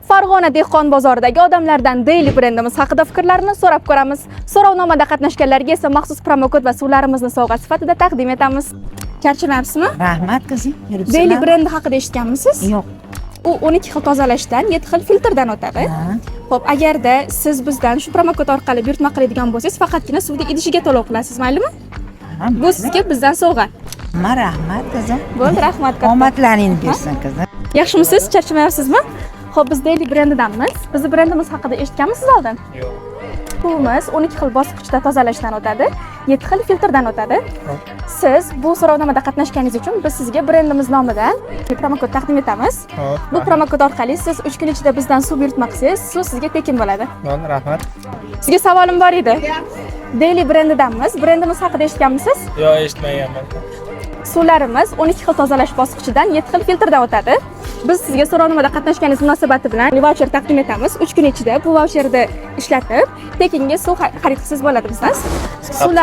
Farg'ona dehqon bozoridagi odamlardan Daily brendimiz haqida fikrlarini so'rab ko'ramiz. So'rovnomada qatnashganlarga esa maxsus promokod va suvlarimizni sovg'a sifatida taqdim etamiz. Charchamayapsizmi? Rahmat qizim. Daily brendi haqida eshitganmisiz? Yo'q. U 12 xil tozalashdan, 7 xil filtrdan o'tadi. Xo'p, agarda siz bizdan shu promokod orqali buyurtma qiladigan bo'lsangiz, faqatgina suvni idishiga to'lov qilasiz, maylimi? Bu sizga bizdan sovg'a. Rahmat qizim. Bo'ldi, rahmat katta. Omadlaringiz bersin qizim. Yaxshimisiz? Charchamayapsizmi? Xo'p, biz Daily brendidanmiz. Bizni brendimiz haqida eshitganmisiz oldin? Yo'q. Suvimiz 12 xil bosqichda tozalashdan o'tadi, 7 xil filtrdan o'tadi. Siz bu so'rovnomada qatnashganingiz uchun biz sizga brendimiz nomidan promokod taqdim etamiz. Bu promokod orqali siz 3 kun ichida bizdan suv buyurtma qilsangiz, suv sizga tekin bo'ladi. Bo'ldi, rahmat. Sizga savolim bor edi. Daily brendidanmiz. Brendimiz haqida eshitganmisiz? Yo'q, eshitmaganman. Suvlarimiz 12 xil tozalash bosqichidan 7 xil filtrdan o'tadi. Biz sizga so'rovnomada qatnashganingiz munosabati bilan vaucher taqdim etamiz. 3 kun ichida bu vaucherni ishlatib, tekinga suv xarid qilsangiz bo'ladi bizdan. Suvlar